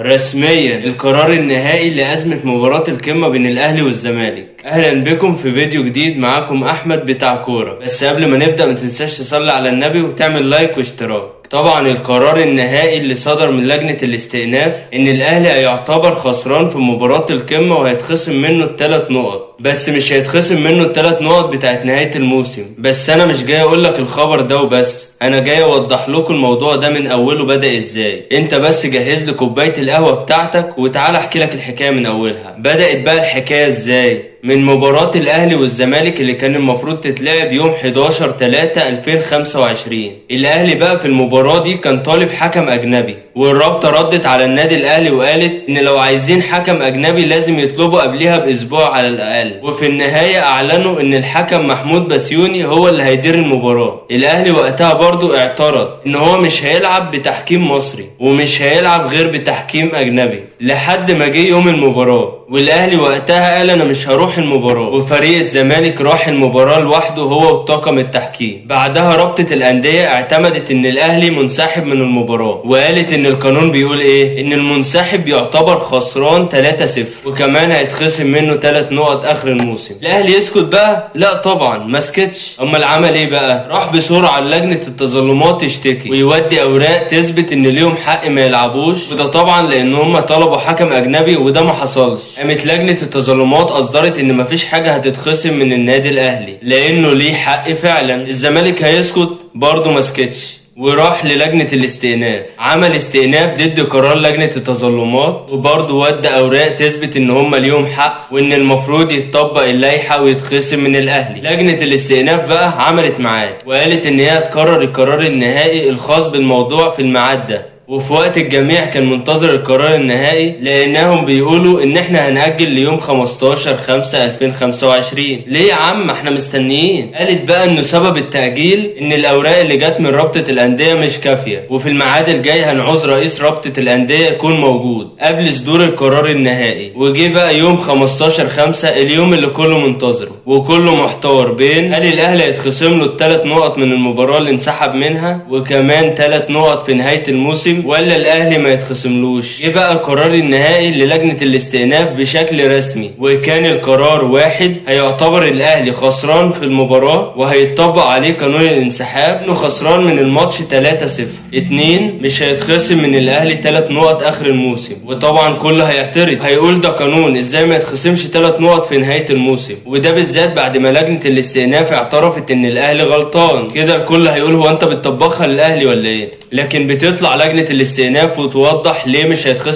رسميا القرار النهائي لأزمة مباراة القمة بين الأهلي والزمالك. أهلا بكم في فيديو جديد، معاكم أحمد بتاع كورة. بس قبل ما نبدأ متنساش تصلي على النبي وتعمل لايك واشتراك. طبعا القرار النهائي اللي صدر من لجنة الاستئناف ان الاهلي هيعتبر خسران في مباراة القمة وهيتخصم منه ال3 نقط، بس مش هيتخصم منه ال3 نقط بتاعت نهاية الموسم. بس انا مش جاي اقول لك الخبر ده وبس، انا جاي اوضح لكم الموضوع ده من اوله بدأ ازاي. انت بس جهز لي كوباية القهوة بتاعتك وتعالى احكي لك الحكاية من اولها. بدأت بقى الحكاية ازاي؟ من مباراة الاهلي والزمالك اللي كان المفروض تتلعب يوم 11/3/2025. الاهلي بقى في المباراة دي كان طالب حكم اجنبي، والرابطة ردت على النادي الاهلي وقالت ان لو عايزين حكم اجنبي لازم يطلبوا قبلها باسبوع على الاقل. وفي النهاية اعلنوا ان الحكم محمود بسيوني هو اللي هيدير المباراة. الاهلي وقتها برضو اعترض ان هو مش هيلعب بتحكيم مصري ومش هيلعب غير بتحكيم اجنبي، لحد ما جه يوم المباراة والاهلي وقتها قال انا مش هروح المباراة، وفريق الزمالك راح المباراة لوحده هو وطاقم التحكيم. بعدها رابطة الاندية اعتمدت ان الاهلي منسحب من المباراة، وقالت ان القانون بيقول ايه؟ ان المنسحب يعتبر خسران 3-0 وكمان هيتخصم منه 3 نقط اخر الموسم. الاهلي يسكت بقى؟ لا طبعا ما سكتش. امال عمل ايه بقى؟ راح بسرعة لجنة التظلمات تشتكي ويودي اوراق تثبت ان ليهم حق ما يلعبوش، وده طبعا لان هم طلبوا حكم اجنبي وده ما حصلش. قامت لجنة التظلمات اصدرت ان مفيش حاجة هتتخصم من النادي الاهلي لانه ليه حق فعلا. الزمالك هيسكت؟ برضه ما سكتش وراح للجنة الاستئناف، عمل استئناف ضد قرار لجنة التظلمات، وبرضه ودى اوراق تثبت ان هم ليهم حق وان المفروض يتطبق اللائحة ويتخصم من الاهلي. لجنة الاستئناف بقى عملت معاه وقالت ان هي هتقرر القرار النهائي الخاص بالموضوع في الميعاد ده، وفي وقت الجميع كان منتظر القرار النهائي لانهم بيقولوا ان احنا هنأجل ليوم 15/5/2025. ليه يا عم؟ احنا مستنيين. قالت بقى انه سبب التأجيل ان الاوراق اللي جت من رابطة الاندية مش كافية، وفي الميعاد الجاي هنعوز رئيس رابطة الاندية يكون موجود قبل صدور القرار النهائي. وجي بقى يوم 15/5، اليوم اللي كله منتظره وكله محتار بين هل الاهلي هيتخصم له ال3 نقط من المباراة اللي انسحب منها وكمان 3 نقط في نهاية الموسم، ولا الاهلي ما يتخصملوش. جه بقى القرار النهائي للجنة الاستئناف بشكل رسمي، وكان القرار واحد: هيعتبر الاهلي خسران في المباراة وهيتطبق عليه قانون الانسحاب، انه خسران من الماتش 3-0. 2 مش هيتخصم من الاهلي 3 نقط اخر الموسم. وطبعا كله هيعترض، هيقول ده قانون، ازاي ما يتخصمش 3 نقط في نهاية الموسم؟ وده بالذات بعد ما لجنة الاستئناف اعترفت ان الاهلي غلطان. كده الكل هيقول هو انت بتطبخها للاهلي ولا ايه؟ لكن بتطلع لجنة الاستئناف وتوضح ليه مش هيتخصم